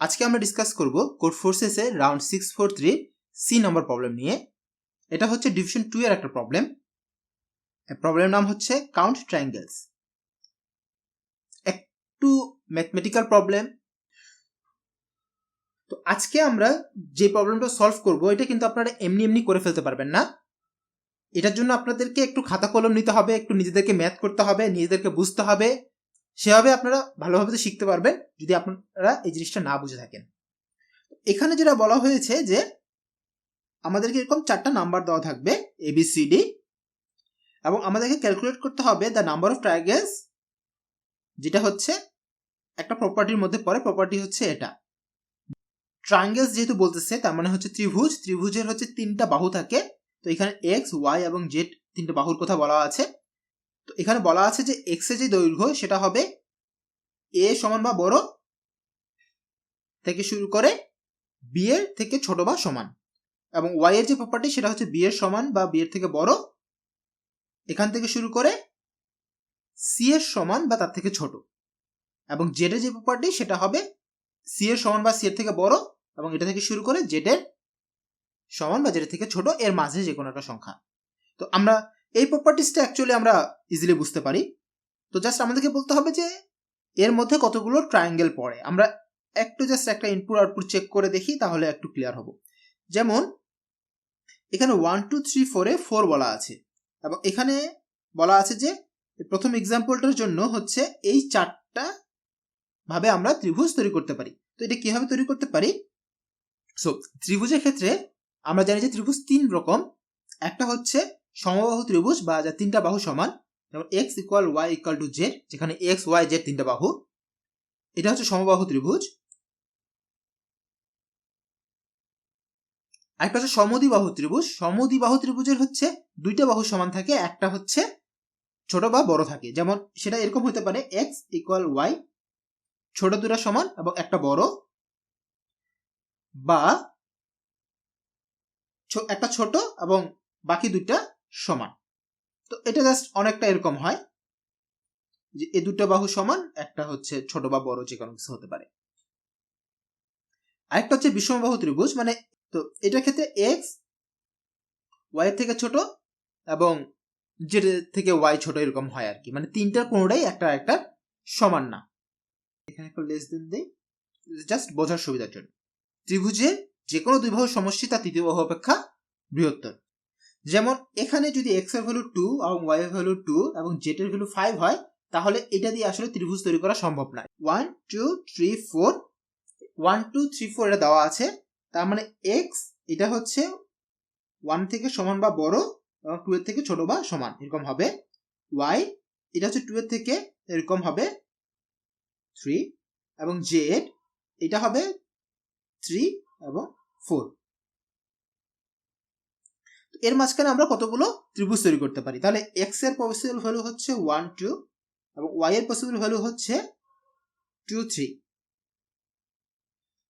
আজকে আমরা ডিসকাস করব কোড ফোর্সেস এর রাউন্ড 643 সি নম্বর প্রবলেম নিয়ে। এটা হচ্ছে ডিভিশন 2 এর একটা প্রবলেম। প্রবলেমের নাম হচ্ছে কাউন্ট ট্রায়াঙ্গেলস। একটু ম্যাথমেটিক্যাল প্রবলেম। তো আজকে আমরা যে প্রবলেমটা সলভ করব এটা কিন্তু আপনারা এমনি এমনি করে ফেলতে পারবেন না। এটার জন্য আপনাদেরকে একটু খাতা কলম নিতে হবে, একটু নিজেদেরকে ম্যাথ করতে হবে, নিজেদেরকে বুঝতে হবে। সেভাবে আপনারা ভালোভাবে শিখতে পারবেন যদি আপনারা এই জিনিসটা না বুঝে থাকেন। এখানে যেটা বলা হয়েছে যে আমাদেরকে এরকম 4টা নাম্বার দেওয়া থাকবে ABCD, এবং আমাদেরকে ক্যালকুলেট করতে হবে দ্য নাম্বার অফ ট্রায়াঙ্গেলস, যেটা হচ্ছে একটা প্রপার্টির মধ্যে পড়ে। প্রপার্টি হচ্ছে এটা, ট্রায়াঙ্গেলস যেহেতু বলতেছে তার মানে হচ্ছে ত্রিভুজের হচ্ছে 3টা বাহু থাকে। তো এখানে এক্স, ওয়াই এবং জেড 3টা বাহুর কথা বলা আছে। তো এখানে বলা আছে যে এক্স এর যে দৈর্ঘ্য সেটা হবে এ সমান বা বড় থেকে শুরু করে বি এর থেকে ছোট বা সমান, এবং ওয়াই এর যে প্রপার্টি সেটা হচ্ছে বি এর সমান বা বি এর থেকে বড় এখান থেকে শুরু করে সি এর সমান বা তার থেকে ছোট, এবং জেড এর যে প্রপার্টি সেটা হবে সি এর সমান বা সি এর থেকে বড় এবং এটা থেকে শুরু করে জেড এর সমান বা জেড এর থেকে ছোট, এর মাঝে যে কোনো একটা সংখ্যা। তো আমরা এই প্রপার্টিসটা অ্যাকচুয়ালি আমরা ইজিলি বুঝতে পারি। তো জাস্ট আমাদেরকে বলতে হবে যে এর মধ্যে কতগুলো ট্রায়াঙ্গেল পড়ে। আমরা একটু জাস্ট একটা ইনপুট আউটপুট চেক করে দেখি, তাহলে একটু ক্লিয়ার হব। যেমন এখানে 1 2 3 4 এ 4 বলা আছে, এবং এখানে বলা আছে যে প্রথম এক্সাম্পলটার জন্য হচ্ছে এই 4টা ভাবে আমরা ত্রিভুজ তৈরি করতে পারি। তো এটা কিভাবে তৈরি করতে পারি? সো ত্রিভুজের ক্ষেত্রে আমরা জানি যে ত্রিভুজ 3 রকম। একটা হচ্ছে সমবাহু ত্রিভুজ বা যা 3টা বাহু সমান, যেমন x = y = z, যেখানে x y z 3টা বাহু, এটা হচ্ছে সমবাহু ত্রিভুজ। আরেকটা হচ্ছে সমদ্বিবাহু ত্রিভুজ। সমদ্বিবাহু ত্রিভুজের হচ্ছে 2টা বাহু সমান থাকে, একটা হচ্ছে ছোট বা বড় থাকে। যেমন সেটা এরকম হতে পারে x = y, ছোট দুটা সমান এবং একটা বড়, বা একটা ছোট এবং বাকি দুইটা সমান। তো এটা জাস্ট অনেকটা এরকম হয় যে এই দুটো বাহু সমান, একটা হচ্ছে ছোট বা বড় যে কোনো কিছু হতে পারে। আরেকটা হচ্ছে বিষমবাহু ত্রিভুজ, মানে তো এটার ক্ষেত্রে এক্স ওয়াই এর থেকে ছোট এবং জেড থেকে ওয়াই ছোট এরকম হয় আর কি, মানে 3টার কোনোটাই একটা একটা সমান না। এখানে একটা লেস দেন দেই জাস্ট বোঝার সুবিধার জন্য। ত্রিভুজের যে কোনো দুই বাহুর সমষ্টি তার তৃতীয় বাহু অপেক্ষা বৃহত্তর। যেমন এখানে যদি x এর ভ্যালু 2 এবং y এর ভ্যালু 2 এবং z এর ভ্যালু 5 হয়, তাহলে এটা দিয়ে আসলে ত্রিভুজ তৈরি করা সম্ভব না। 1 2 3 4 1 2 3 4 এটা দেওয়া আছে, তার মানে x এটা হচ্ছে 1 থেকে সমান বা বড় এবং 2 এর থেকে ছোট বা সমান এরকম হবে। y এটা হচ্ছে 2 এর থেকে এরকম হবে 3, এবং z এটা হবে 3 এবং 4। এর মাঝখানে আমরা কতগুলো ত্রিভুজ তৈরি করতে পারি? তাহলে x এর পসিবল ভ্যালু হচ্ছে 1 2 এবং y এর পসিবল ভ্যালু হচ্ছে 2 3,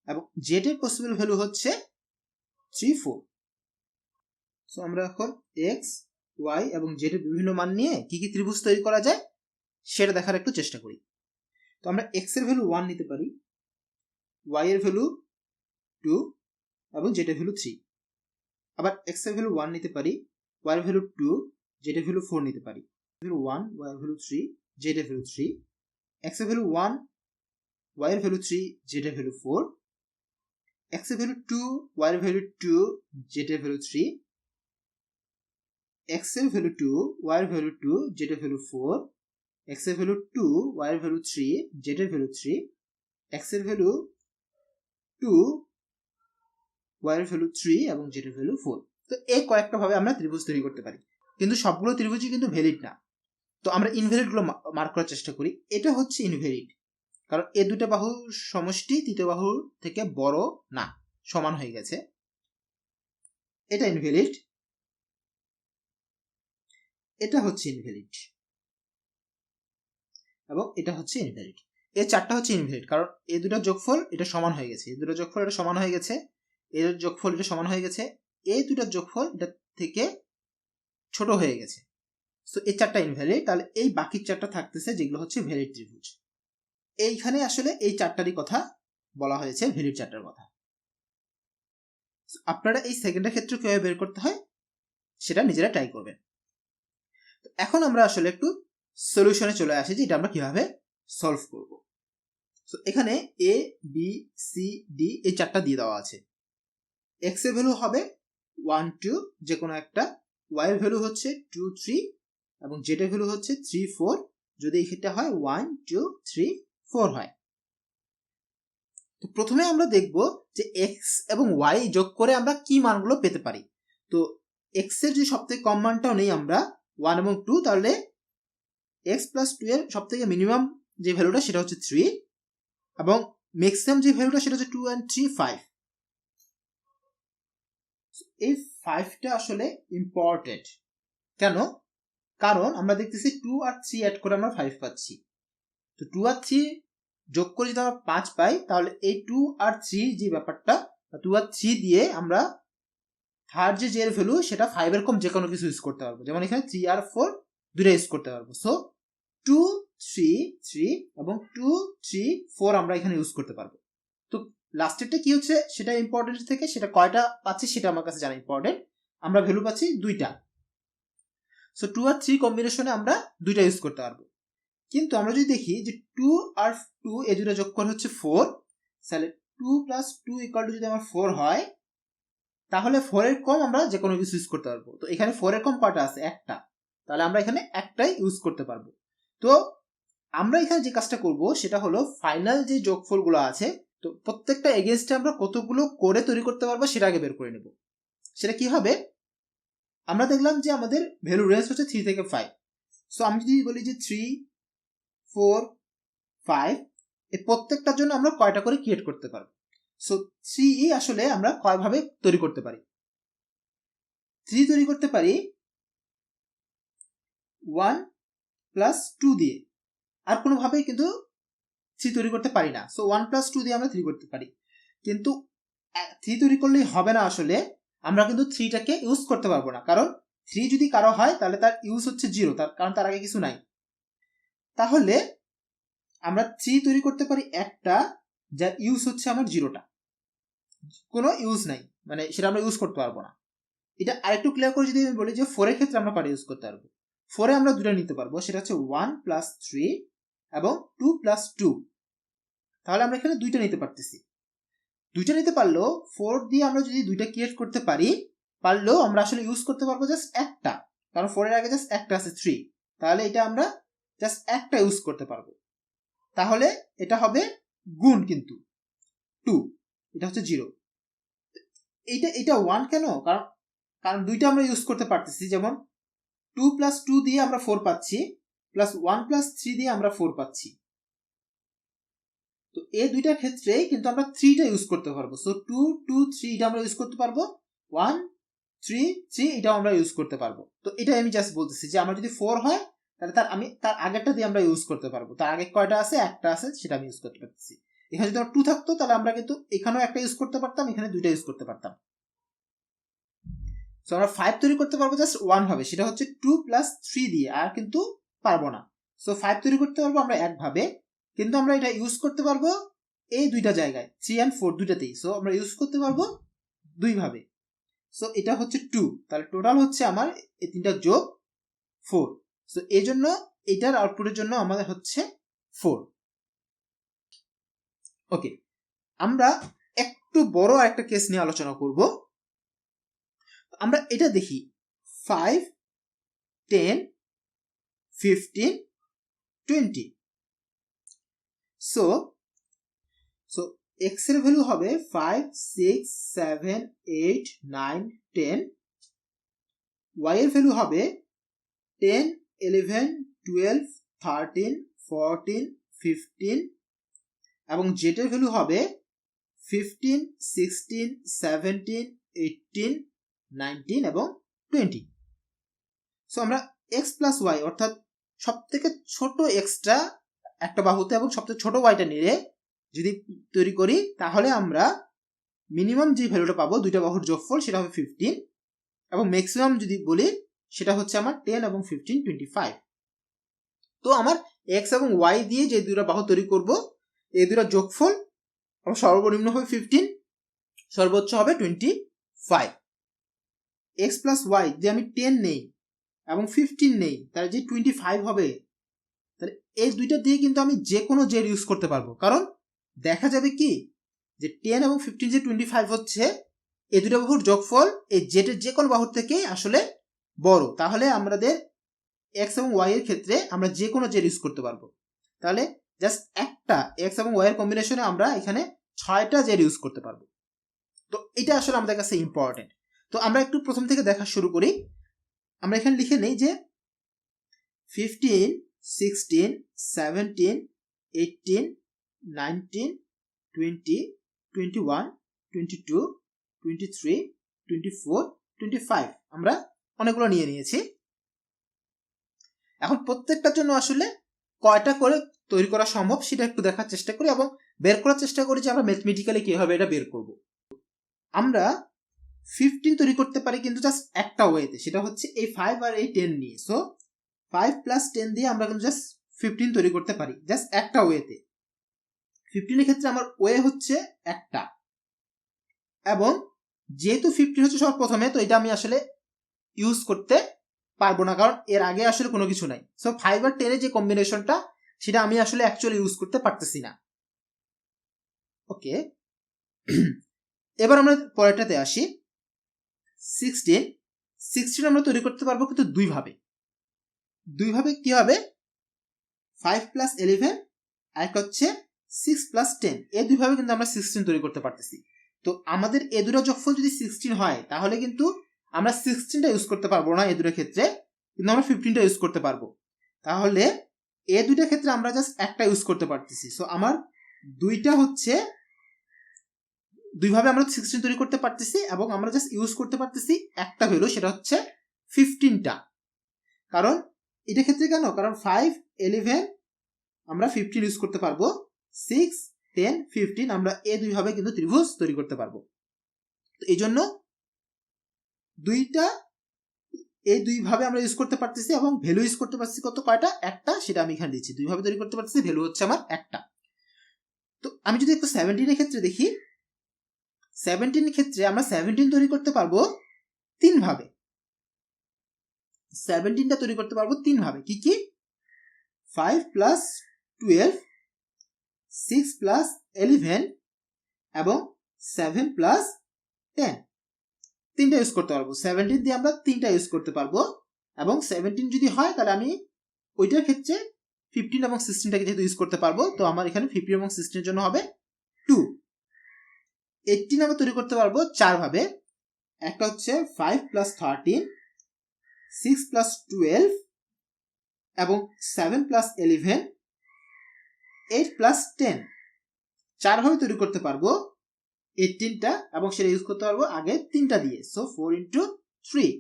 এবং z এর পসিবল ভ্যালু হচ্ছে 3 4। সো আমরা এখন x y এবং z এর বিভিন্ন মান নিয়ে কি কি ত্রিভুজ তৈরি করা যায় সেটা দেখার একটু চেষ্টা করি। তো আমরা x এর ভ্যালু 1 নিতে পারি, y এর ভ্যালু 2 এবং z এর ভ্যালু 3। আবার x এর ভ্যালু 1 নিতে পারি, y এর ভ্যালু 2, z এর ভ্যালু 4 নিতে পারি। ভ্যালু 1, y এর ভ্যালু 3, z এর ভ্যালু 3, x এর ভ্যালু 1, y এর ভ্যালু 3, z এর ভ্যালু 4, x এর ভ্যালু 2, y এর ভ্যালু 2, z এর ভ্যালু 3, x এর ভ্যালু 2, y এর ভ্যালু 2, z এর ভ্যালু 4, x এর ভ্যালু 2, y এর ভ্যালু 3, z এর ভ্যালু 3, x এর ভ্যালু 2, y এর ভ্যালু 3 এবং z এর ভ্যালু 4। তো এই কয়েকটা ভাবে আমরা ত্রিভুজ তৈরি করতে পারি, কিন্তু সবগুলো ত্রিভুজই কিন্তু ভ্যালিড না। তো আমরা ইনভ্যালিড গুলো মার্ক করার চেষ্টা করি। এটা হচ্ছে ইনভ্যালিড, কারণ এই দুটো বাহু সমষ্টি তৃতীয় বাহুর থেকে বড় না, সমান হয়ে গেছে, এটা ইনভ্যালিড। এটা হচ্ছে ইনভ্যালিড এবং এটা হচ্ছে ইনভ্যালিড। এই 4টা হচ্ছে ইনভ্যালিড, কারণ এই দুটো যোগফল এটা সমান হয়ে গেছে, এই দুটো যোগফল এটা সমান হয়ে গেছে, এই যোগফল এটা সমান হয়ে গেছে, এই দুটো যোগফল এটা থেকে ছোট হয়ে গেছে। সো এই 4টা ইনভ্যালিড। তাহলে এই বাকি 4টা থাকতেছে যেগুলো হচ্ছে ভ্যালিড ত্রিভুজ। এইখানে আসলে এই 4টারই কথা বলা হয়েছে ভ্যালিড চারটার কথা। আপনারা এই সেকেন্ডের ক্ষেত্রে কিভাবে বের করতে হয় সেটা নিজেরা ট্রাই করবেন। এখন আমরা আসলে একটু সলিউশনে চলে আসি যে এটা আমরা কিভাবে সলভ করব। সো এখানে এ বি সি ডি এই চারটা দিয়ে দেওয়া আছে। এক্স এর ভ্যালু হবে 1 2 যে কোনো একটা, ওয়াই এর ভ্যালু হচ্ছে 2 3 এবং জেড এর ভ্যালু হচ্ছে 3 4 যদি এটা হয় 1 2 3 4 হয়। তো প্রথমে আমরা দেখব যে এক্স এবং ওয়াই যোগ করে আমরা কি মানগুলো পেতে পারি। তো এক্স এর যদি সবথেকে কম মানটাও নেই আমরা 1 এবং 2, তাহলে x প্লাস 2 এর সবথেকে মিনিমাম যে ভ্যালুটা সেটা হচ্ছে 3 এবং ম্যাক্সিমাম যে ভ্যালুটা সেটা হচ্ছে 2 and 3 5। এই 5টা আসলে ইম্পর্টেন্ট। কেন? কারণ আমরা দেখতেছি 2 আর 3 অ্যাড করে আমরা 5 পাচ্ছি। তো 2 আর 3 যোগ করে যদি আমরা 5 পাই তাহলে এই 2 আর 3 যে ব্যাপারটা, 2 আর 3 দিয়ে আমরা থার্ড যে এর ভ্যালু সেটা 5 এর কম যে কোনো কিছু ইউজ করতে পারবো। যেমন এখানে 3 আর 4 দুটো ইউজ করতে পারবো। সো 2 3 3 এবং 2 3 4 আমরা এখানে ইউজ করতে পারবো। তো লাস্টেরটা কি হচ্ছে সেটা ইম্পর্টেন্ট থেকে, সেটা কয়টা পাচ্ছি সেটা আমার কাছে জানা ইম্পর্টেন্ট। আমরা ভ্যালু পাচ্ছি দুইটা। সো 2 আর 3 কম্বিনেশনে আমরা দুইটা ইউজ করতে পারবো। কিন্তু আমরা যদি দেখি যে 2 আর 2 এই দুটো যোগ করে হচ্ছে 4, তাহলে 2 প্লাস 2 ইকুয়াল টু যদি আমার 4 হয় তাহলে 4 এর কম আমরা যে কোনো কিছু ইউজ করতে পারবো। তো এখানে 4 এর কম কয়টা আছে? একটা, তাহলে আমরা এখানে একটাই ইউজ করতে পারবো। তো আমরা এখানে যে কাজটা করব সেটা হলো ফাইনাল যে যোগফলগুলো আছে, তো প্রত্যেকটা এগেইনস্টে আমরা কতগুলো করে তৈরি করতে পারবো সেটা আগে বের করে নেব। সেটা কি হবে? আমরা দেখলাম যে আমাদের ভ্যালু রেঞ্জ হচ্ছে 3 থেকে 5। সো আমি যদি বলি যে 3 4 5 এই প্রত্যেকটার জন্য আমরা কয়টা করে ক্রিয়েট করতে পারবো। সো 3 আসলে আমরা কয়ভাবে তৈরি করতে পারি? 3 তৈরি করতে পারি 1 প্লাস 2 দিয়ে, আর কোনোভাবেই কিন্তু 3 তৈরি করতে পারি না। সো 1 প্লাস 2 দিয়ে আমরা 3 করতে পারি, কিন্তু 3 তৈরি করলেই হবে না। আসলে আমরা কিন্তু 3টাকে ইউজ করতে পারবো না, কারণ 3 যদি কারো হয় তাহলে তার ইউজ হচ্ছে 0, কারণ তার আগে কিছু নাই। তাহলে আমরা 3 তৈরি করতে পারি একটা, যার ইউজ হচ্ছে আমার 0টা, কোনো ইউজ নাই, মানে সেটা আমরা ইউজ করতে পারবো না। এটা আরেকটু ক্লিয়ার করে যদি আমি বলি যে 4 এর ক্ষেত্রে আমরা কয়টা ইউজ করতে পারবো? 4 এ আমরা দুটো নিতে পারবো, সেটা হচ্ছে 1 প্লাস 3 এবং 2 প্লাস 2। তাহলে আমরা এখানে দুইটা নিতে পারতেছি। দুইটা নিতে পারলেও 4 দিয়ে আমরা যদি দুইটা ক্রিয়েট করতে পারলেও আমরা আসলে ইউজ করতে পারবো জাস্ট একটা, কারণ 4 এর আগে জাস্ট একটা আছে 3, তাহলে এটা আমরা জাস্ট একটা ইউজ করতে পারবো। তাহলে এটা হবে গুণ কিন্তু 2, এটা হচ্ছে 0। এটা 1 কেন? কারণ দুইটা আমরা ইউজ করতে পারতেছি। যেমন 2 প্লাস 2 দিয়ে আমরা 4 পাচ্ছি, প্লাস 1 প্লাস 3 দিয়ে আমরা 4 পাচ্ছি। তো এই দুইটার ক্ষেত্রে কিন্তু আমরা 3টা ইউজ করতে পারবো। সো 2 2 3 এটা আমরা ইউজ করতে পারবো, 1 3 3 এটাও আমরা ইউজ করতে পারবো। তো এটাই আমি জাস্ট বলতেছি যে আমার যদি 4 হয় তাহলে তার আগেরটা দিয়ে আমরা ইউজ করতে পারবো। তার আগে কয়টা আছে? একটা আছে, সেটা আমি ইউজ করতে পারতেছি। এখানে যদি 2 থাকতো তাহলে আমরা কিন্তু এখানেও একটা ইউজ করতে পারতাম, এখানে দুইটা ইউজ করতে পারতাম। সো আমরা 5 তৈরি করতে পারবো জাস্ট 1 ভাবে, সেটা হচ্ছে 2 প্লাস 3 দিয়ে, আর কিন্তু পারবো না। সো 5 তৈরি করতে পারবো আমরা একভাবে, কিন্তু আমরা এটা ইউজ করতে পারবো এই দুইটা জায়গায়, 3 and 4 দুইটাতেই। সো আমরা ইউজ করতে পারবো দুইভাবে। সো এটা হচ্ছে 2, তাহলে টোটাল হচ্ছে আমার এই তিনটা যোগ 4। সো এই জন্য এটার আউটপুটের জন্য আমাদের হচ্ছে 4। ওকে, আমরা একটু বড় একটা কেস নিয়ে আলোচনা করব। আমরা এটা দেখি 5 10 15 20। সো x এর ভ্যালু হবে 5 6 7 8 9 10, y এর ভ্যালু হবে 10 11 12 13 14 15 এবং z এর ভ্যালু হবে 15 16 17 18 19 এবং 20। সো আমরা x প্লাস y অর্থাৎ সব থেকে ছোট এক্সটা একটা বাহুতে এবং সবচেয়ে ছোট ওয়াইটা নিয়ে যদি তৈরি করি তাহলে আমরা মিনিমাম যে ভ্যালুটা পাবো দুইটা বাহুর যোগফল সেটা হবে 15, এবং ম্যাক্সিমাম যদি বলি সেটা হচ্ছে আমার 10 এবং 15 25। তো আমার x এবং y দিয়ে যে দুইটা বাহু তৈরি করব এই দুইটা যোগফল এবং সর্বনিম্ন হবে 15, সর্বোচ্চ হবে 25। এক্স প্লাস ওয়াই যদি আমি 10 নেই এবং 15 নেই, তাহলে যে 25 হবে, তাহলে এই দুইটা দিয়ে কিন্তু আমি যে কোনো জেড ইউজ করতে পারবো। কারণ দেখা যাবে কি যে 10 এবং 15 যে 25 হচ্ছে, এই দুটো বাহুর যোগফল এই জেডের যে কোনো বাহুর থেকে আসলে বড়। তাহলে আমাদের এক্স এবং ওয়াই এর ক্ষেত্রে আমরা যে কোনো জেড ইউজ করতে পারবো। তাহলে জাস্ট একটা এক্স এবং ওয়াই এর কম্বিনেশনে আমরা এখানে 6টা জেড ইউজ করতে পারবো। তো এটা আসলে আমাদের কাছে ইম্পর্টেন্ট। তো আমরা একটু প্রথম থেকে দেখা শুরু করি। আমরা এখানে লিখে নেই যে 15, 16, 17, 18, 19, 20, 21, 22, 23, 24, 25 আমরা অনেকগুলো নিয়ে নিয়েছি। এখন প্রত্যেকটার জন্য আসলে কয়টা করে তৈরি করা সম্ভব সেটা একটু দেখার চেষ্টা করি এবং বের করার চেষ্টা করি যে আমরা ম্যাথমেটিক্যালি কিভাবে এটা বের করব। আমরা 15 তৈরি করতে পারি কিন্তু জাস্ট একটা ওয়েতে, সেটা হচ্ছে এই 5 আর এই 10 নিয়ে। সো 5 প্লাস 10 দিয়ে আমরা কিন্তু জাস্ট 15 তৈরি করতে পারি, জাস্ট একটা ওয়েতে। 15 এর ক্ষেত্রে আমার ওয়ে হচ্ছে একটা, এবং যেহেতু 15 হচ্ছে সবার প্রথমে, তো এটা আমি আসলে ইউজ করতে পারবো না, কারণ এর আগে আসলে কোনো কিছু নাই। সো 5 আর 10 এর যে কম্বিনেশনটা, সেটা আমি আসলে অ্যাকচুয়ালি ইউজ করতে পারতেছি না। ওকে, এবার আমরা পরেরটাতে আসি। 16 আমরা তৈরি করতে পারবো কিন্তু দুইভাবে। কি হবে? 5 প্লাস 11 আর একটা হচ্ছে 6 প্লাস 10, এই দুইভাবে কিন্তু আমরা 16 তৈরি করতে পারতেছি। তো আমাদের এ দুটো যোগফল যদি 16 হয়, তাহলে কিন্তু আমরা 16টা ইউজ করতে পারবো না এ দুটোর ক্ষেত্রে, কিন্তু আমরা 15টা ইউজ করতে পারবো। তাহলে এ দুইটার ক্ষেত্রে আমরা জাস্ট একটা ইউজ করতে পারতেছি। সো আমার দুইটা হচ্ছে দুইভাবে আমরা 16 তৈরি করতে পারতেছি, এবং আমরা জাস্ট ইউজ করতে পারতেছি একটা ভ্যালু, সেটা হচ্ছে 15টা। কারণ এটা ক্ষেত্রে কেন? কারণ 5, 11 আমরা 15 ইউজ করতে পারবো, 6, 10, 15 আমরা এই দুইভাবে কিন্তু ত্রিভুজ তৈরি করতে পারবো। তো এই জন্য এই দুইভাবে আমরা ইউজ করতে পারতেছি, এবং ভ্যালু ইউজ করতে পারছি কত, কয়টা? একটা, সেটা আমি এখানে দিচ্ছি। দুইভাবে তৈরি করতে পারতেছি, ভ্যালু হচ্ছে আমার একটা। তো আমি যদি একটু 17 এর ক্ষেত্রে দেখি, 17 এর ক্ষেত্রে আমরা 17 তৈরি করতে পারবো 3 ভাবে। 17টা তৈরি করতে পারবো 3 ভাবে। কি কি? 5 প্লাস 12, 6 প্লাস 11 এবং 7 প্লাস 10, তিনটা ইউজ করতে পারবো। 17 দিয়ে আমরা তিনটা ইউজ করতে পারবো, এবং 17 যদি হয় তাহলে আমি ওইটার ক্ষেত্রে 15 এবং 16টাকে যেহেতু ইউজ করতে পারবো, তো আমার এখানে 15 এবং 16 এর জন্য হবে 2। 18 আমরা তৈরি করতে পারবো 4 ভাবে। একটা হচ্ছে 5 প্লাস 13, 6 প্লাস 12 এবং 7 প্লাস 11, 8 প্লাস 10, 4 ভাবে তৈরি করতে পারবো 18টা, এবং সেটা ইউজ করতে পারবো আগে 3টা দিয়ে। So 4 into 3।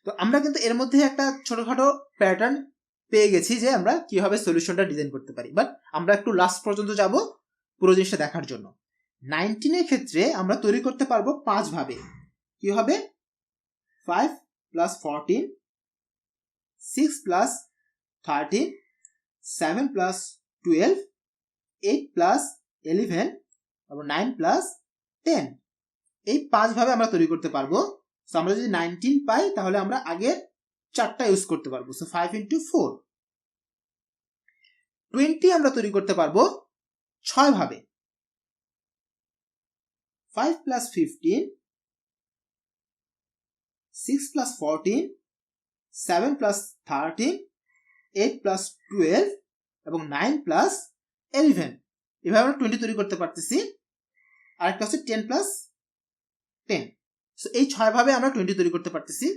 তো আমরা কিন্তু এর মধ্যে একটা ছোটখাটো প্যাটার্ন পেয়ে গেছি যে আমরা কিভাবে সলিউশনটা ডিজাইন করতে পারি, বাট আমরা একটু লাস্ট পর্যন্ত যাব পুরো জিনিসটা দেখার জন্য। 19 এর ক্ষেত্রে আমরা তৈরি করতে পারবো 5 ভাবে। কি হবে? 5 প্লাস 14, 6 প্লাস 13, 7 প্লাস 12, 8 প্লাস 11 এবং 9 প্লাস 10, এই 5 ভাবে আমরা তৈরি করতে পারবো। সো আমরা যদি 19 পাই, তাহলে আমরা আগের 4টা ইউজ করতে পারবো। So 5 into 4। 20 আমরা তৈরি করতে পারবো 6 ভাবে। 5 প্লাস 15, 6 প্লাস 14, 7 প্লাস 13, 8 প্লাস 12 এবং 9 প্লাস 11, এভাবে আমরা 20 তৈরি করতে পারতেছি। আরেকটা হচ্ছে 10 প্লাস 10। সো এই 6 ভাবে আমরা 20 তৈরি করতে পারতেছি,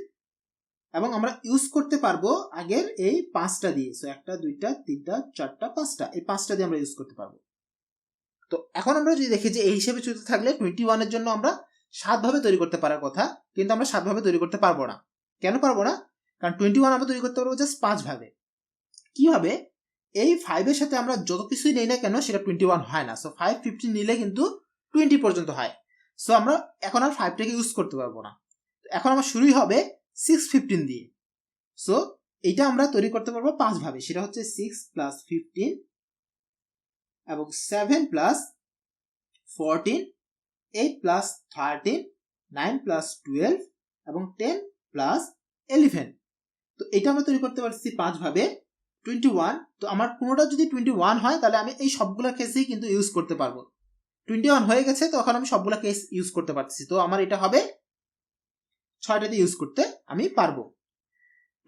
এবং আমরা ইউজ করতে পারবো আগের এই 5টা দিয়ে। সো 1টা 2টা 3টা 4টা 5টা, এই 5টা দিয়ে আমরা ইউজ করতে পারবো। তো এখন আমরা যদি দেখি যে এই হিসেবে চলতে থাকলে 21 এর জন্য আমরা 7 ভাবে তৈরি করতে পারার কথা, কিন্তু আমরা 7 ভাবে তৈরি করতে পারবো না। কেন পারবো না? কারণ 21 আমরা তৈরি করতে পারবো জাস্ট 5 ভাবে। কিভাবে? এই 5 এর সাথে আমরা যত কিছুই নেই না কেন, সেটা 21 হয় না। সো 5, 15 নিলে কিন্তু 20 পর্যন্ত হয়। সো আমরা এখন আর 5টাকে ইউজ করতে পারবো না। এখন আমার শুরুই হবে 6, 15 দিয়ে। সো এইটা আমরা তৈরি করতে পারবো 5 ভাবে, সেটা হচ্ছে 6 প্লাস 15 এবং 7 প্লাস 14, 8 প্লাস 13, 9 প্লাস 12 এবং 10 প্লাস 11। তো এটা আমরা তৈরি করতে পারছি 5 ভাবে। 21, তো আমার কোনোটা যদি 21 হয় তাহলে আমি এই সবগুলো কেসেই কিন্তু ইউজ করতে পারবো। 21 হয়ে গেছে, তখন আমি সবগুলো কেস ইউজ করতে পারছি, তো আমার এটা হবে 6টাতে ইউজ করতে আমি পারবো।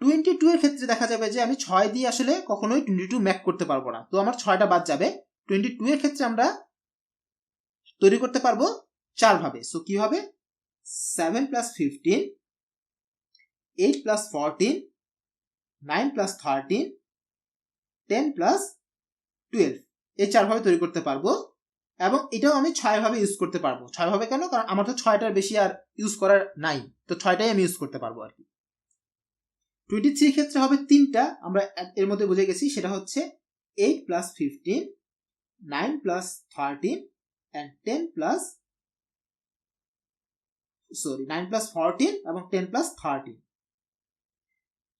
22 এর ক্ষেত্রে দেখা যাবে যে আমি 6 দিয়ে আসলে কখনোই 22 ম্যাক করতে পারবো না, তো আমার 6টা বাদ যাবে। 22 এর ক্ষেত্রে আমরা তৈরি করতে পারবো 4 ভাবে। সো কি হবে? 7 প্লাস 15, 8 প্লাস 14, 9 প্লাস 13, 10 প্লাস 12, এই 4 ভাবে তৈরি করতে পারবো। এবং এটাও আমি 6 ভাবে ইউজ করতে পারবো। 6 ভাবে কেন? কারণ আমার তো 6টার বেশি আর ইউজ করার নাই, তো 6টাই আমি ইউজ করতে পারবো আর কি। 23 ক্ষেত্রে হবে 3টা, আমরা এর মধ্যে বুঝে গেছি, সেটা হচ্ছে 8 plus 15, 9 plus 13 and 10 plus 9 plus 14 এবং 10 প্লাস 13।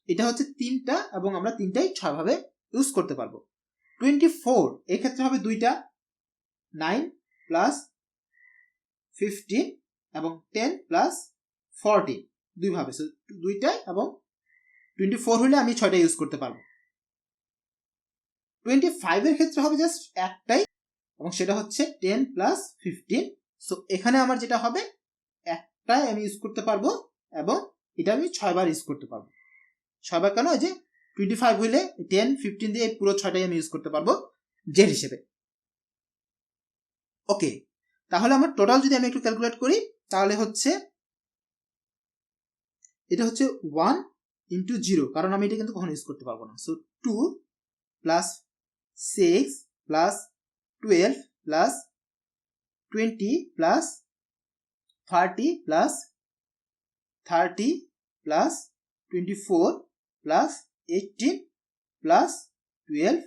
এটা হচ্ছে 3টা এবং আমরা 3টাই 6 ভাবে ইউজ করতে পারবো। 24 এই ক্ষেত্রে হবে 2টা, 9 প্লাস 15 এবং 10 প্লাস 14, 2 ভাবে। সো 2টাই, এবং 24 হলে আমি 6টা ইউজ করতে পারবো। 25 এর ক্ষেত্রে হবে জাস্ট একটাই, এবং সেটা হচ্ছে 10 প্লাস 15। সো এখানে আমার যেটা হবে, একটাই আমি ইউজ করতে পারবো এবং এটা আমি 6 বার ইউজ করতে পারবো। 6 বার কেন? এই যে 25 হইলে 10 15 দিয়ে পুরো 6টাই আমি ইউজ করতে পারবো জেড হিসেবে। ওকে, তাহলে আমার টোটাল যদি আমি একটু ক্যালকুলেট করি, তাহলে হচ্ছে এটা হচ্ছে 1 ইন্টু 0, কারণ আমি এটা কিন্তু কখনো ইউজ করতে পারবো না। So 2 plus 6 plus 12 plus 20 plus 30 plus 30 plus 24 plus 18 plus 12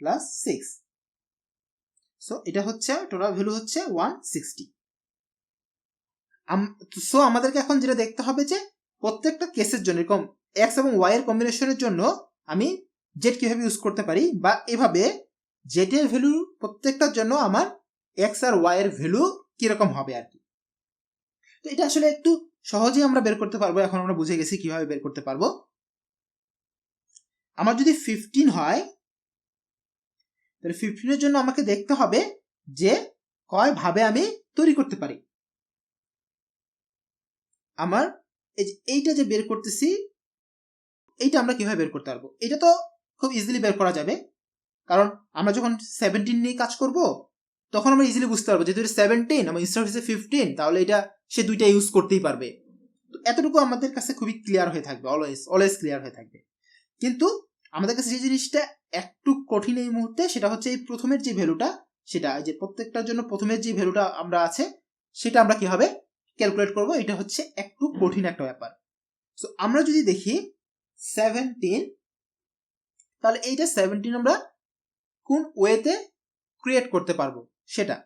plus 6। So এটা হচ্ছে টোটাল ভ্যালু হচ্ছে 160। সো আমাদেরকে এখন যেটা দেখতে হবে যে প্রত্যেকটা কেসের জন্য, এরকম এক্স এবং ওয়াই এর কম্বিনেশনের জন্য আমি জেড কিভাবে ইউজ করতে পারি, বা এভাবে জেড এর ভ্যালু প্রত্যেকটার জন্য আমার এক্স আর ওয়াই এর ভ্যালু কিরকম হবে আর কি। তো এটা আসলে একটু সহজেই আমরা বের করতে পারবো। এখন আমরা বুঝে গেছি কিভাবে বের করতে পারবো। আমার যদি 15 হয়, তাহলে 15 এর জন্য আমাকে দেখতে হবে যে কয় ভাবে আমি তৈরি করতে পারি। আমার এইটা যে বের করতেছি, এইটা আমরা কিভাবে বের করতে পারবো? এটা তো খুব ইজিলি বের করা যাবে, কারণ আমরা যখন 17 নিয়ে কাজ করব তখন আমরা ইজিলি বুঝতে পারবো যেহেতু 17 এবং ইনস্টেড হচ্ছে 15, তাহলে এটা সে দুইটা ইউজ করতেই পারবে। তো এতটুকু আমাদের কাছে খুবই ক্লিয়ার হয়ে থাকবে, অলওয়েজ ক্লিয়ার হয়ে থাকবে। কিন্তু আমাদের কাছে যে জিনিসটা একটু কঠিন এই মুহূর্তে, সেটা হচ্ছে এই প্রথমের যে ভ্যালুটা, সেটা যে প্রত্যেকটার জন্য প্রথমের যে ভ্যালুটা আমরা আছে সেটা আমরা কিভাবে ক্যালকুলেট করব, এটা হচ্ছে একটু কঠিন একটা ব্যাপার। সো আমরা যদি দেখি 17, তাহলে এইটা 17 আমরা কোন ওয়েতে ক্রিয়েট করতে পারবো সেটা।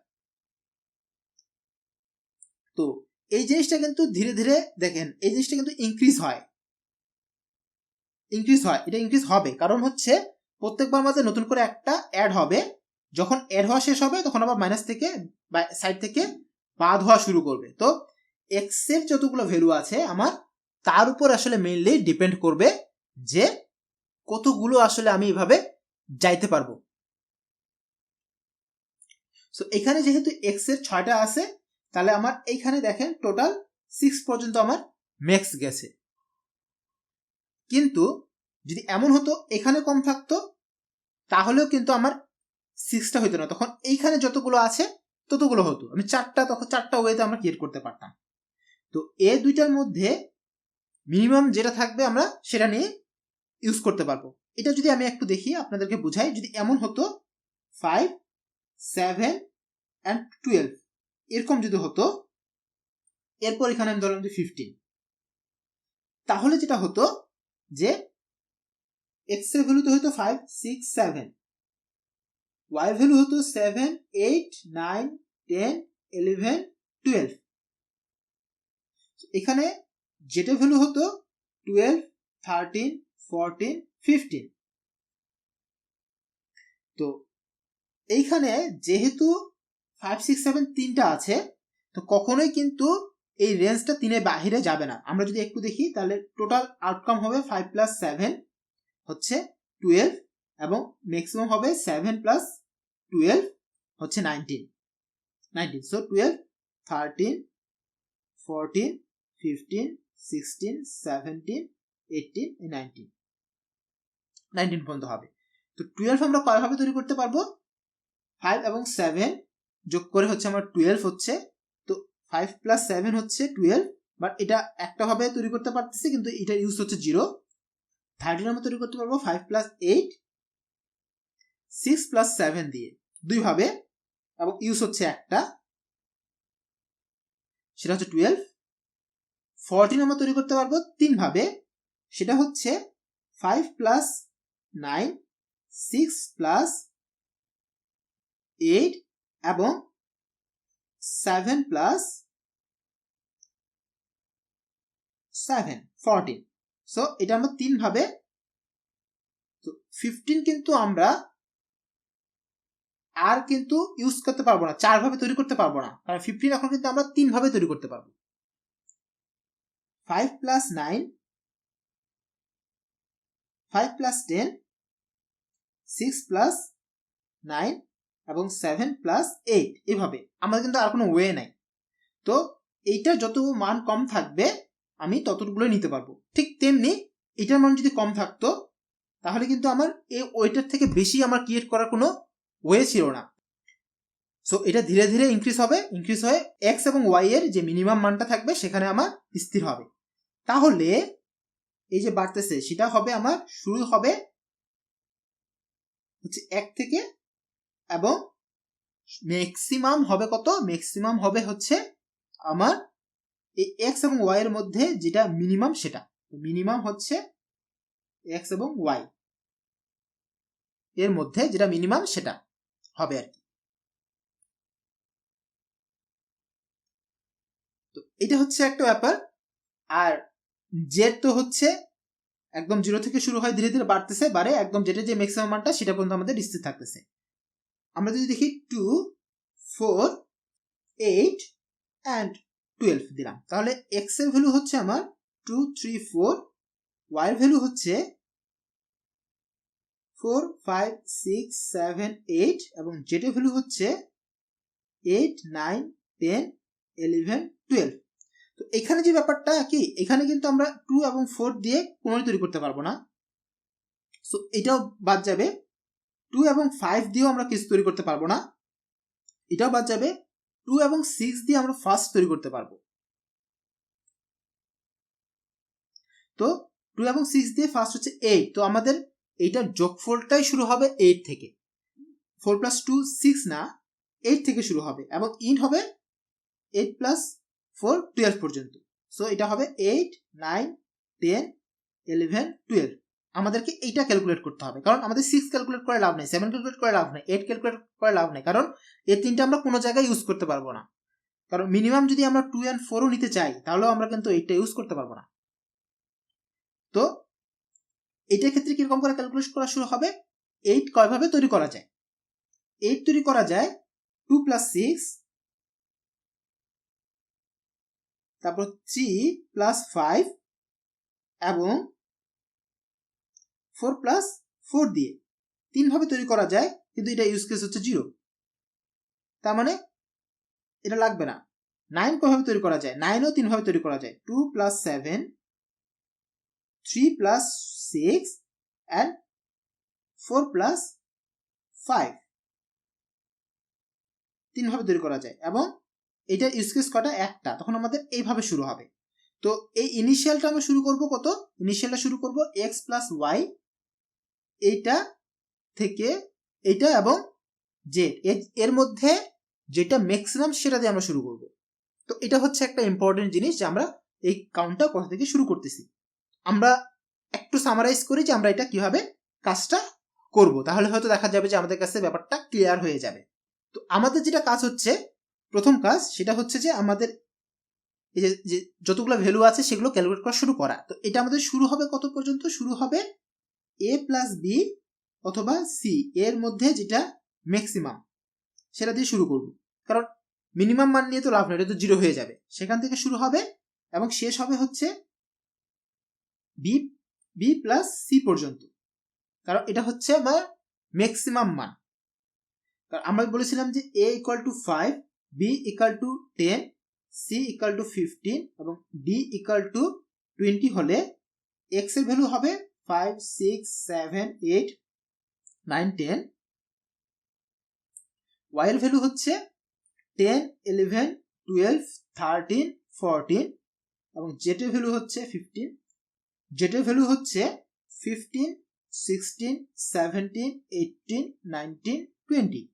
তো এই জিনিসটা কিন্তু ধীরে ধীরে দেখেন, এই জিনিসটা কিন্তু ইনক্রিজ হয়, এটা ইনক্রিজ হবে, কারণ হচ্ছে প্রত্যেকবার মাঝে নতুন করে একটা অ্যাড হবে। যখন অ্যাড হওয়া শেষ হবে তখন আবার মাইনাস থেকে সাইড থেকে বাদ হওয়া শুরু করবে। তো এক্স এর যতগুলো ভ্যালু আছে আমার, তার উপর আসলে মেইনলি ডিপেন্ড করবে যে কতগুলো আসলে আমি এভাবে যাইতে পারবো। সো এখানে যেহেতু এক্স এর 6টা আছে, তাহলে আমার এইখানে দেখেন টোটাল 6 পর্যন্ত আমার ম্যাক্স গেছে। কিন্তু যদি এমন হতো এখানে কম থাকতো, তাহলেও কিন্তু আমার 6টা হইতো না, তখন এইখানে যতগুলো আছে ততগুলো হতো। আমি 4টা ওয়েতে আমরা ক্রিয়েট করতে পারতাম। তো এই দুইটার মধ্যে মিনিমাম যেটা থাকবে আমরা সেটা নিয়ে ইউজ করতে পারবো। এটা যদি আমি একটু দেখি আপনাদেরকে বুঝাই, যদি এমন হতো 5, 7 and 12 এরকম যদি হতো, এরপর এখানে আমি ধরলাম যে 15, তাহলে যেটা হতো যে এক্স এর ভ্যালু তো হতো 5, 6, 7, ওয়াই ভ্যালু হতো 7, 8, 9, 10, 11, 12, এখানে যেটা ভ্যালু হতো 12, 13, 14, 15। তো এইখানে যেহেতু 5 6 7 তিনটা আছে, তো কখনোই কিন্তু এই রেঞ্জটা 3-এর বাইরে যাবে না। আমরা যদি একটু দেখি তাহলে টোটাল আউটকাম হবে 5 + 7 হচ্ছে 12 এবং ম্যাক্সিমাম হবে 7 + 12 হচ্ছে 19। সো 12 13 14 15 16 17 18 19 পর্যন্ত হবে। তো 12 আমরা কয়ভাবে তৈরি করতে পারবো? 5 এবং 7 যোগ করে হচ্ছে আমার 12 হচ্ছে। তো 5 + 7 হচ্ছে 12, বাট এটা একটা ভাবে তৈরি করতে পারতেছি, কিন্তু এটা ইউজ হচ্ছে 0। 13 আমরা তৈরি করতে পারবো 5 + 8 6 + 7 দিয়ে, দুইভাবে, এবং ইউজ হচ্ছে একটা, সেটা হচ্ছে 12। 14 আমরা তৈরি করতে পারবো তিনভাবে, সেটা হচ্ছে 5 + 9 6 + 8 এবং 7 + 7 14। সো এটা আমরা তিনভাবে। তো 15 কিন্তু আমরা আর কিন্তু ইউজ করতে পারবো না, 4 ভাবে তৈরি করতে পারবো না, কারণ 15 এখন কিন্তু আমরা 3 ভাবে তৈরি করতে পারবো। 5 + 9 5 + 10 6 + 9 এবং 7 + 8, এভাবে। আমাদের কিন্তু আর কোনো ওয়ে নাই। তো এইটা যত মান কম থাকবে আমি ততটুকুই নিতে পারবো। ঠিক তেমনি এটার মান যদি কম থাকতো তাহলে কিন্তু আমার এই ওয়েটার থেকে বেশি আমার ক্রিয়েট করার কোনো ওয়ে ছিল না। সো এটা ধীরে ধীরে ইনক্রিজ হয়ে এক্স এবং ওয়াই এর যে মিনিমাম মানটা থাকবে সেখানে আমার স্থির হবে। তাহলে এই যে বাড়তেছে সেটা হবে আমার শুরু হবে হচ্ছে 1 থেকে, এবং ম্যাক্সিমাম হবে কত? ম্যাক্সিমাম হবে হচ্ছে আমার এই এক্স এবং ওয়াই এর মধ্যে যেটা মিনিমাম, সেটা মিনিমাম হচ্ছে এক্স এবং ওয়াই এর মধ্যে যেটা মিনিমাম সেটা হবে আর কি। তো এটা হচ্ছে একটা ব্যাপার। আর জেড তো হচ্ছে একদম 0 থেকে শুরু হয়, ধীরে ধীরে বাড়ে, একদম জেডের যে ম্যাক্সিমাম মানটা সেটা পর্যন্ত আমাদের স্থির থাকতেছে। আমরা যদি দেখি 2 4 8 and 12 দিলাম, তাহলে x এর ভ্যালু হচ্ছে আমার 2 3 4, y এর ভ্যালু হচ্ছে 4 5 6 7 8 এবং z এর ভ্যালু হচ্ছে 8 9 10 11 12। তো এখানে যে ব্যাপারটা কি, এখানে কিন্তু আমরা 2 এবং 4 দিয়ে কোনোই তৈরি করতে পারবো না, সো এটাও বাদ যাবে। 2 এবং 5 দিয়েও আমরা কিছু তৈরি করতে পারবো না, এটাও বাদ যাবে। 2 এবং 6 দিয়ে আমরা ফার্স্ট তৈরি করতে পারবো। তো 2 এবং 6 দিয়ে ফার্স্ট হচ্ছে 8, তো আমাদের এইটার যোগফলটাই শুরু হবে 8 থেকে। 4 + 2 6 না, 8 থেকে শুরু হবে এবং ইন্ড হবে 8 + 4 12 পর্যন্ত। সো এটা হবে 8 9 10 11 12। আমাদেরকে এইটা ক্যালকুলেট করতে হবে, কারণ আমাদের 6 ক্যালকুলেট করে লাভ নেই, 7 ক্যালকুলেট করে লাভ নেই, 8 ক্যালকুলেট করে লাভ নেই, কারণ এই তিনটা আমরা কোনো জায়গায় ইউজ করতে পারবো না। কারণ মিনিমাম যদি আমরা 2 and 4ও নিতে চাই তাহলেও আমরা কিন্তু এইটা ইউজ করতে পারবো না। তো এইটার ক্ষেত্রে কিরকম করে ক্যালকুলেট করা শুরু হবে? 8 কয়ভাবে তৈরি করা যায়? 8 তৈরি করা যায় 2 + 6, তারপর 3 + 5 এবং 4 + 4 দিয়ে, 3 ভাবে তৈরি করা যায়, কিন্তু এটা ইউজ কেস হচ্ছে 0, তার মানে এটা লাগবে না। 9 কয়ভাবে তৈরি করা যায়? 9ও 3 ভাবে তৈরি করা যায়, 2 + 7 3 + 6 and 4 + 5, 3 ভাবে তৈরি করা যায়, এবং এটা ইউজ কেস কটা? একটা। তখন আমাদের এইভাবে শুরু হবে। তো এই ইনিশিয়ালটা আমরা শুরু করব কত? ইনিশিয়ালটা শুরু করব x + y, এইটা থেকে এইটা এবং z এর মধ্যে যেটা ম্যাক্সিমাম সেটা দিয়ে আমরা শুরু করব। তো এটা হচ্ছে একটা ইম্পর্টেন্ট জিনিস যে আমরা এই কাউন্টটা কোথা থেকে শুরু করতেছি। আমরা একটু সামারাইজ করি যে আমরা এটা কিভাবে কাজটা করব, তাহলে হয়তো দেখা যাবে যে আমাদের কাছে ব্যাপারটা ক্লিয়ার হয়ে যাবে। তো আমাদের যেটা কাজ হচ্ছে, প্রথম কাজ সেটা হচ্ছে যে আমাদের এই যে যতগুলো ভ্যালু আছে সেগুলো ক্যালকুলেট করা শুরু করা। তো এটা আমাদের শুরু হবে কত পর্যন্ত? শুরু হবে a + b অথবা c এর মধ্যে যেটা ম্যাক্সিমাম সেটা দিয়ে শুরু করব, কারণ মিনিমাম মান নিয়ে তো লাভ নেই, এটা তো 0 হয়ে যাবে। সেখান থেকে শুরু হবে এবং শেষ হবে হচ্ছে বি প্লাস সি পর্যন্ত, কারণ এটা হচ্ছে আমার ম্যাক্সিমাম মান। কারণ আমরা বলেছিলাম যে a equal to 5, b equal to 10, c equal to 15 এবং d ইকুয়াল টু 20 হলে x এর ভ্যালু হবে 5, 6, 7, 8, 9, 10, y এর ভ্যালু হচ্ছে 10, 11, 12, 13, 14 এবং z এর ভ্যালু হচ্ছে 15, z এর ভ্যালু হচ্ছে 15, 16, 17, 18, 19, 20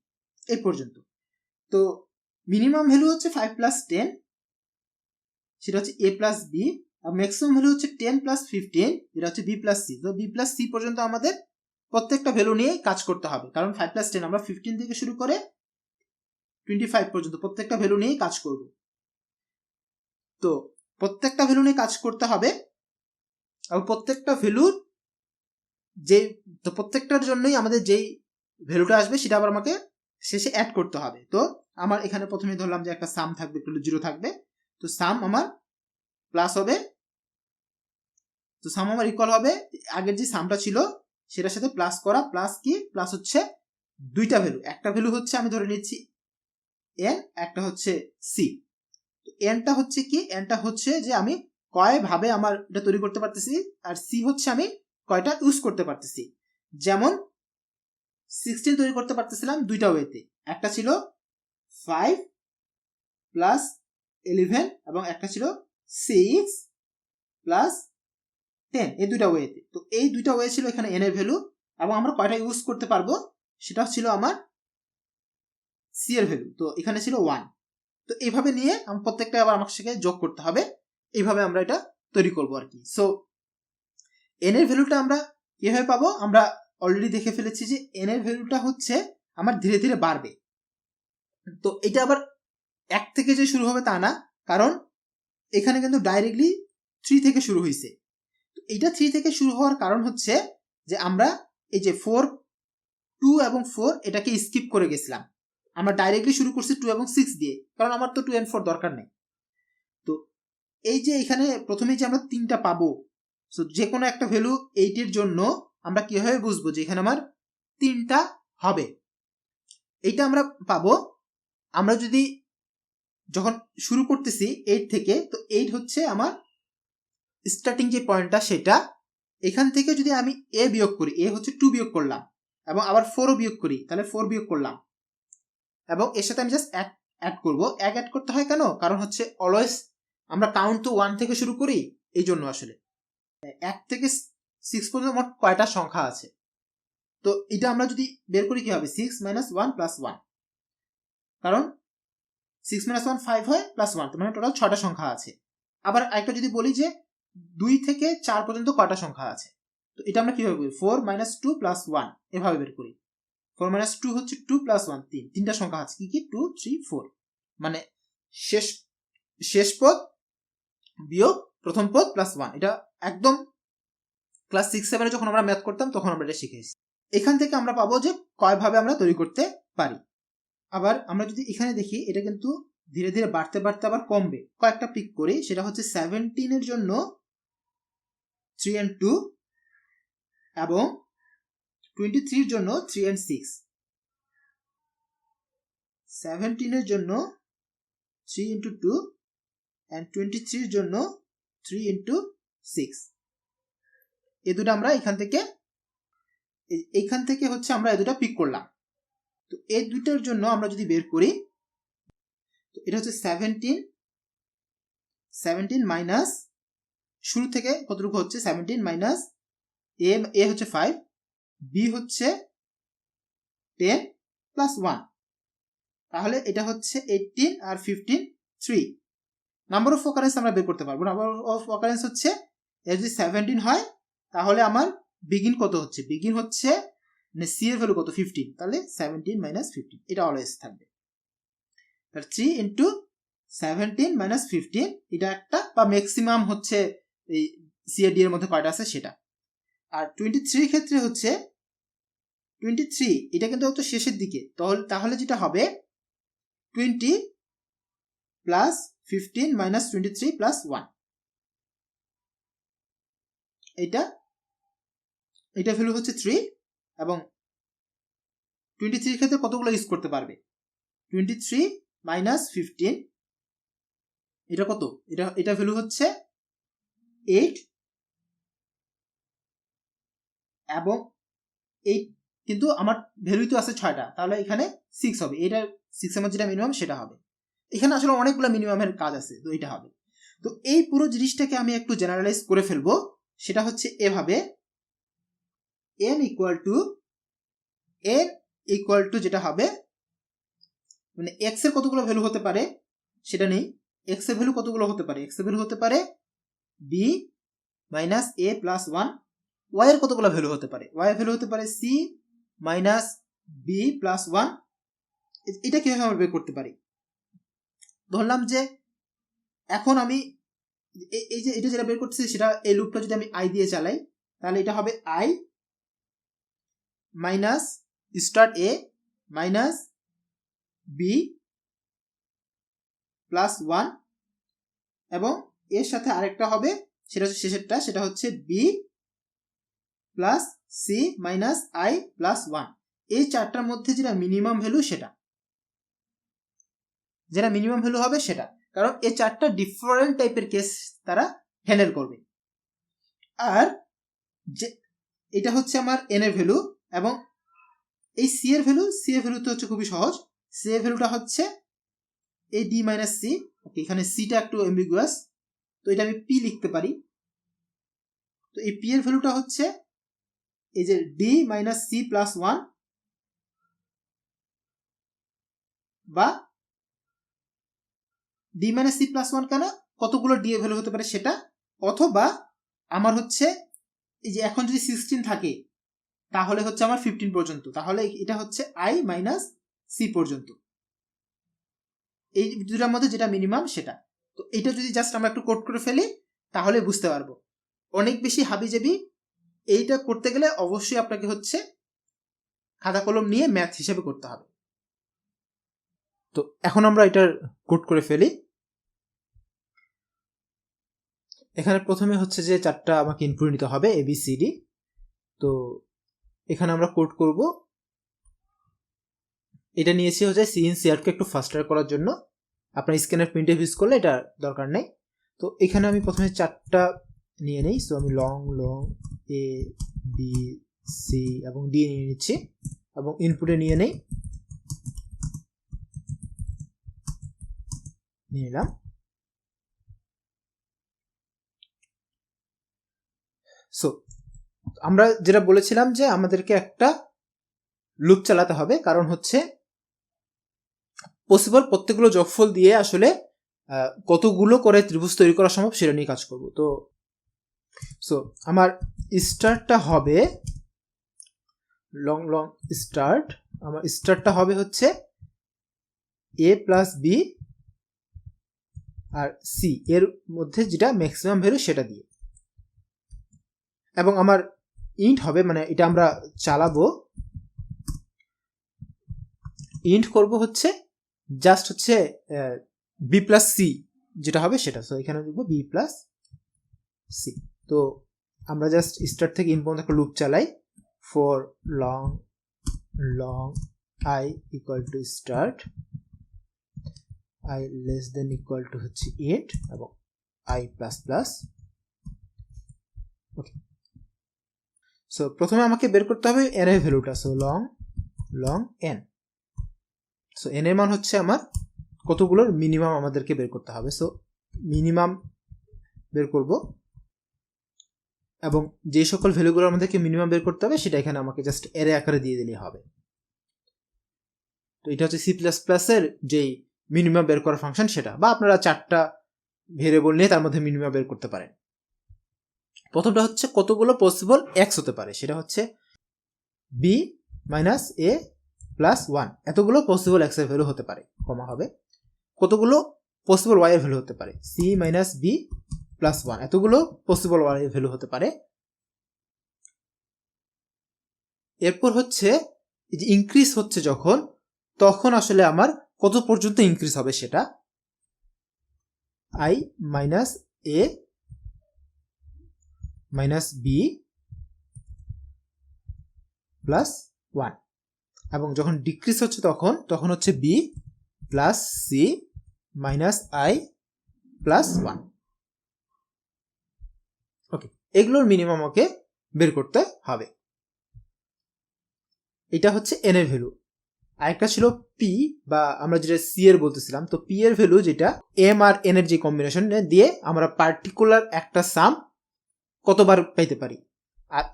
এই পর্যন্ত। তো মিনিমাম ভ্যালু হচ্ছে 5 প্লাস 10, সেটা হচ্ছে a প্লাস b, আর ম্যাক্সিমাম ভ্যালু হচ্ছে 10 প্লাস 15, যেটা হচ্ছে b প্লাস c। তো b প্লাস c পর্যন্ত আমাদের প্রত্যেকটা ভ্যালু নিয়ে কাজ করতে হবে, কারণ 5 প্লাস 10 আমরা 15 থেকে শুরু করে 25 পর্যন্ত প্রত্যেকটা ভ্যালু নিয়ে কাজ করব। তো প্রত্যেকটা ভ্যালু নিয়ে কাজ করতে হবে এবং প্রত্যেকটা ভ্যালুর তো প্রত্যেকটার জন্যই আমাদের যেই ভ্যালুটা আসবে সেটা আবার আমাকে শেষে অ্যাড করতে হবে। তো আমার এখানে প্রথমে ধরলাম যে একটা সাম থাকবে, একটু 0 থাকবে, তো সাম আমার প্লাস হবে, তো সাম আমার ইকুয়াল হবে আগের যে সামটা ছিল সেটার সাথে প্লাস করা, প্লাস কি প্লাস হচ্ছে দুইটা ভ্যালু, একটা ভ্যালু হচ্ছে আমি ধরে নিচ্ছি এন, একটা হচ্ছে সি। তো এনটা হচ্ছে কি, এনটা হচ্ছে যে আমি কয় ভাবে আমার এটা তৈরি করতে পারতেছি, আর সি হচ্ছে আমি কয়টা ইউজ করতে পারতেছি। যেমন 16 তৈরি করতে পারতেছিলাম দুইটা ওয়েতে, একটা ছিল 5 প্লাস 11 এবং একটা ছিল 6 প্লাস 10, এই দুইটা ওয়েতে। তো এই দুইটা ওয়ে ছিল এখানে এন এর ভ্যালু, এবং আমরা কয়টা ইউজ করতে পারবো সেটা ছিল আমার সি এর ভ্যালু, তো এখানে ছিল 1। তো এইভাবে নিয়ে আমার প্রত্যেকটা আবার আমার সাথে যোগ করতে হবে, এইভাবে আমরা এটা তৈরি করবো আর কি। সো এন এর ভ্যালুটা আমরা কিভাবে পাবো, আমরা অলরেডি দেখে ফেলেছি যে এন এর ভ্যালুটা হচ্ছে আমার ধীরে ধীরে বাড়বে। তো এটা আবার 1 থেকে যে শুরু হবে তা না, কারণ এখানে কিন্তু ডাইরেক্টলি 3 থেকে শুরু হয়েছে। তো এটা 3 থেকে শুরু হওয়ার কারণ হচ্ছে যে আমরা এই যে 4, 2 এবং 4 এটাকে স্কিপ করে গেছিলাম, আমরা ডাইরেক্টলি শুরু করছি 2 এবং 6 দিয়ে, কারণ আমার তো 2 and 4 দরকার নেই। তো এই যে এখানে প্রথমে যে আমরা 3টা পাবো, সো যে কোনো একটা ভ্যালু 8 এর জন্য আমরা কিভাবে বুঝবো যে এখানে আমার 3টা হবে, এইটা আমরা পাবো আমরা যদি যখন শুরু করতেছি 8 থেকে, তো 8 হচ্ছে আমার স্টার্টিং যে পয়েন্টটা, সেটা এখান থেকে যদি আমি এ বিয়োগ করি, এ হচ্ছে 2 বিয়োগ করলাম, এবং আবার 4ও বিয়োগ করি, তাহলে 4 বিয়োগ করলাম, এবং এর সাথে আমি জাস্ট অ্যাড করবো। অ্যাড করতে হয় কেন, কারণ হচ্ছে অলওয়েজ আমরা কাউন্ট তো 1 থেকে শুরু করি, এই জন্য আসলে 1 থেকে 6 পর্যন্ত মোট কয়টা সংখ্যা আছে। তো এটা আমরা যদি বের করি কি হবে, 6 মাইনাস 1 প্লাস 1, কারণ 6 মাইনাস 1 5 হয়, প্লাস 1, তো মানে টোটাল 6টা সংখ্যা আছে। আবার একটা যদি বলি যে 2 থেকে 4 পর্যন্ত কয়টা সংখ্যা আছে, তো এটা আমরা কিভাবে করি, 4 মাইনাস 2 প্লাস 1 এভাবে বের করি। 4 মাইনাস 2 হচ্ছে 2 প্লাস 1, 3টা সংখ্যা আছে, কি কি 2, 3, 4, মানে শেষ পদ বিয়োগ প্রথম পদ প্লাস 1। এটা একদম ক্লাস 6-7 যখন আমরা ম্যাথ করতাম তখন আমরা এটা শিখেছি। এখান থেকে আমরা পাবো যে কয়ভাবে আমরা তৈরি করতে পারি। আবার আমরা যদি এখানে দেখি, এটা কিন্তু ধীরে ধীরে বাড়তে বাড়তে আবার কমবে। কয়েকটা পিক করি, সেটা হচ্ছে 17 এর জন্য 3 and 2 এবং 23 এর জন্য 3 and 6। 17 এর জন্য 3 into 2 and 23 এর জন্য 3 into 6। এই দুটো আমরা এইখান থেকে হচ্ছে আমরা এই দুটো পিক করলাম। তো এই দুটার জন্য আমরা যদি বের করি, তো এটা হচ্ছে 17 মাইনাস শুরু থেকে কতটুকু হচ্ছে 17 মাইনাস এ হচ্ছে 5, বি হচ্ছে 10 প্লাস 1, তাহলে এটা হচ্ছে 18 আর 15 3। নাম্বার অফ অকারেন্স আমরা বের করতে পারবো। নাম্বার অফ অকারেন্স হচ্ছে এর যদি 17 হয়, তাহলে আমার বিগিন কত হচ্ছে, বিগিন হচ্ছে সি এর ভ্যালু কত 15, তাহলে 17 মাইনাস 15 এটা অলওয়েজ থাকবে। তাহলে 3 ইন্টু 17 মাইনাস 15 এটা একটা, বা ম্যাক্সিমাম হচ্ছে এই সি আর ডি এর মধ্যে কয়টা আছে সেটা। আর 23 ক্ষেত্রে হচ্ছে 23 এটা কিন্তু একটু শেষের দিকে, তাহলে যেটা হবে 20 প্লাস 15 মাইনাস 23 প্লাস 1, এটা ভ্যালু হচ্ছে 3। এবং 23 ক্ষেত্রে কতগুলো ইউজ করতে পারবে? 23 মাইনাস 15, এটা কত? এটা ভ্যালু হচ্ছে 8, এবং 8 কিন্তু আমার ভ্যালু তো আছে 6টা, তাহলে এখানে 6 হবে। এটা 6 এর যেটা মিনিমাম সেটা হবে। এখানে আসলে অনেকগুলো মিনিমামের কাজ আছে, তো এটা হবে। তো এই পুরো জিনিসটাকে আমি একটু জেনারেলাইজ করে ফেলবো, সেটা হচ্ছে এভাবে n ইকুয়াল টু যেটা হবে, মানে x এর কতগুলো ভ্যালু হতে পারে সেটা নেই। x এর ভ্যালু কতগুলো হতে পারে? x এর ভ্যালু হতে পারে b minus a plus 1। y এর কতগুলো ভ্যালু হতে পারে? y এর ভ্যালু হতে পারে c মাইনাস b প্লাস 1। এটা কিভাবে আমরা বের করতে পারি? ধরলাম যে এখন আমি এই যে এটা যেটা বের করতেছি সেটা, এই লুপটা যদি আমি i দিয়ে চালাই, তাহলে এটা হবে i minus start a minus b plus 1, এবং এর সাথে আরেকটা হবে, সেটা হচ্ছে শেষেরটা, সেটা হচ্ছে b plus c minus i plus 1। এই চারটার মধ্যে যেটা মিনিমাম ভ্যালু যেটা মিনিমাম ভ্যালু হবে সেটা, কারণ এই চারটা ডিফারেন্ট টাইপের কেস তারা হ্যান্ডেল করবে। আর যে এটা হচ্ছে আমার n এর ভ্যালু, এবং এই c এর ভ্যালু তো হচ্ছে খুবই সহজ। c এর ভ্যালুটা হচ্ছে এই d মাইনাস c। ওকে, এখানে c টা একটু অ্যাম্বিগুয়াস, তো এটা আমি p লিখতে পারি। তো এই p এর ভ্যালুটা হচ্ছে এই যে d মাইনাস c প্লাস 1, বা d মাইনাস c প্লাস 1 কেন, কতগুলো d এর ভ্যালু হতে পারে সেটা, অথবা আমার হচ্ছে এই যে এখন যদি 16 থাকে তাহলে হচ্ছে আমার 15 পর্যন্ত, তাহলে এটা হচ্ছে i মাইনাস c পর্যন্ত, এই দুটার মধ্যে যেটা মিনিমাম সেটা। তো এটা যদি জাস্ট আমরা একটু কোড করে ফেলি তাহলে বুঝতে পারবো। অনেক বেশি হাবিজাবি এইটা করতে গেলে অবশ্যই আপনাকে হচ্ছে খাতা কলম নিয়ে ম্যাথ হিসেবে করতে হবে। তো এখন আমরা এটার কোড করে ফেলি। এখানে প্রথমে হচ্ছে যে চারটা আমাকে ইনপুট নিতে হবে ABCD। তো এখানে আমরা কোড করব, এটা নিয়েছি হচ্ছে CNCR কে একটু ফাস্টার করার জন্য। আপনার স্ক্যানার প্রিন্টে ইউজ করলে এটা দরকার নেই। তো এখানে আমি প্রথমে চারটা নিয়ে নেই। সো আমি লং A B C এবং D নিয়ে নিচ্ছি, এবং ইনপুটে নিয়ে নিলাম। সো আমরা যেটা বলেছিলাম যে আমাদেরকে একটা লুপ চালাতে হবে, কারণ হচ্ছে পসিবল প্রত্যেকগুলো যোগফল দিয়ে আসলে কতগুলো করে ত্রিভুজ তৈরি করা সম্ভব সেটা নিয়ে কাজ করব। তো সো আমার স্টার্টটা হবে লং স্টার্ট, আমার স্টার্টটা হবে হচ্ছে a প্লাস b আর c এর মধ্যে যেটা ম্যাক্সিমাম ভ্যালু সেটা দিয়ে, এবং আমার ইন্ট হবে, মানে এটা আমরা চালাবো, ইন্ট করব হচ্ছে জাস্ট হচ্ছে b প্লাস c যেটা হবে সেটা। সো এখানে লিখবো b প্লাস c। তো আমরা জাস্ট স্টার্ট থেকে ইন পর্যন্ত একটা লুপ চালাই, for long i equal to start, i less than equal to হচ্ছে 8 এবং i plus plus. Okay, so প্রথমে আমাকে বের করতে হবে n এর ভ্যালুটা। So long n, so n এর মান হচ্ছে আমার কতগুলোর মিনিমাম আমাদেরকে বের করতে হবে। সো মিনিমাম বের করব, এবং যে সকল ভ্যালুগুলো আমাদেরকে মিনিমাম বের করতে হবে সেটা এখানে আমাকে জাস্ট অ্যারে আকারে দিয়ে দিলেই হবে। তো এটা হচ্ছে সি প্লাস প্লাসের যেই মিনিমাম বের করার ফাংশন সেটা, বা আপনারা চারটা ভেরিয়েবল নিয়ে তার মধ্যে মিনিমাম বের করতে পারেন। প্রথমটা হচ্ছে কতগুলো পসিবল এক্স হতে পারে, সেটা হচ্ছে b মাইনাস a প্লাস 1, এতগুলো পসিবল এক্স এর ভ্যালু হতে পারে, কমা হবে কতগুলো পসিবল ওয়াই এর ভ্যালু হতে পারে, c মাইনাস b প্লাস 1, এতগুলো পসিবল ওয়াই এর ভ্যালু হতে পারে। এরপর হচ্ছে এই যে ইনক্রিজ হচ্ছে যখন, তখন আসলে আমার কত পর্যন্ত ইনক্রিজ হবে সেটা i minus a minus b plus 1, এবং যখন ডিক্রিজ হচ্ছে তখন হচ্ছে b plus c minus i plus 1। ওকে, এগুলোর মিনিমাম আমাকে বের করতে হবে। এটা হচ্ছে n এর ভ্যালু। আরেকটা ছিল p, বা আমরা যেটা c এর বলতেছিলাম, তো p এর ভ্যালু যেটা m আর n এর যে কম্বিনেশন দিয়ে আমরা পার্টিকুলার একটা সাম কতবার পাইতে পারি। আর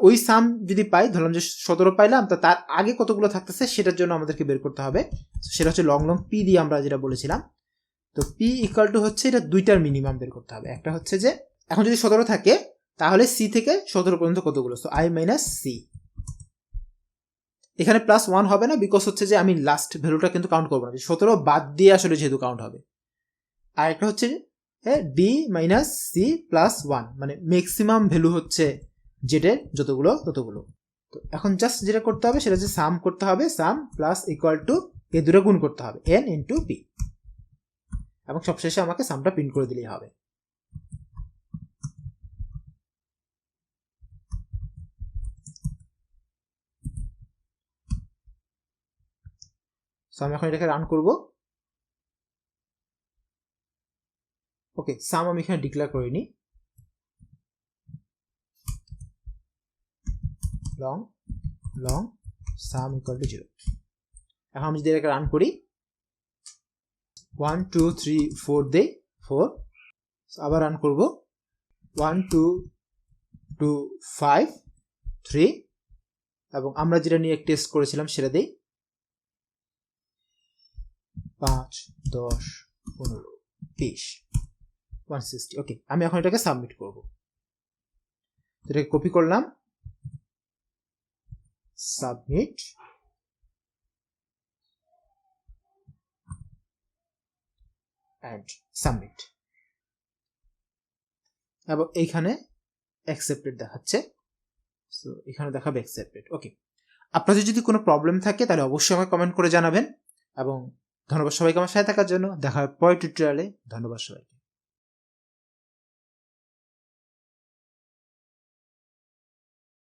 ওই সাম যদি পাই, ধরলাম যে 17 পাইলাম, তো তার আগে কতগুলো থাকতেছে সেটার জন্য আমাদেরকে বের করতে হবে। সেটা হচ্ছে লং লং p দিয়ে আমরা যেটা বলেছিলাম। তো p ইকুয়াল টু হচ্ছে এটা দুইটার মিনিমাম বের করতে হবে। একটা হচ্ছে যে এখন যদি 17 থাকে তাহলে c থেকে 17 পর্যন্ত কতগুলো, সো i মাইনাস c। এখানে প্লাস 1 হবে না, বিকজ হচ্ছে যে আমি লাস্ট ভ্যালুটা কিন্তু কাউন্ট করবো না, 17 বাদ দিয়ে আসলে যেহেতু কাউন্ট হবে। আর একটা হচ্ছে d মাইনাস c প্লাস 1, মানে ম্যাক্সিমাম ভ্যালু হচ্ছে জেডের যতগুলো ততগুলো। তো এখন জাস্ট যেটা করতে হবে সেটা হচ্ছে সাম করতে হবে, সাম প্লাস ইকুয়াল টু এই দুটো গুণ করতে হবে n ইন্টু p, এবং সবশেষে আমাকে সামটা প্রিন্ট করে দিলেই হবে। সো আমি এখন এটাকে রান করব। ওকে, সাম আমি এখানে ডিক্লেয়ার করিনি, long long some equal to 0। এখন আমি যদি এটাকে রান করি, 1 2 3 4 দেই 4, আবার রান করব 1 2 2 5 3, এবং আমরা যেটা নিয়ে টেস্ট করেছিলাম সেটা দেই 5 10 15 20 160। ওকে, আমি এখন এটাকে সাবমিট করব। এটাকে কপি করলাম, সাবমিট, এন্ড সাবমিট, এবং এইখানে অ্যাকসেপ্টেড দেখাচ্ছে। সো এখানে দেখাবে অ্যাকসেপ্টেড। ওকে, আপনাদের যদি কোনো প্রবলেম থাকে তাহলে অবশ্যই আমাকে কমেন্ট করে জানাবেন, এবং ধন্যবাদ সবাইকে আমার সাথে থাকার জন্য। দেখা হবে পরের টিউটোরিয়ালে। ধন্যবাদ সবাইকে।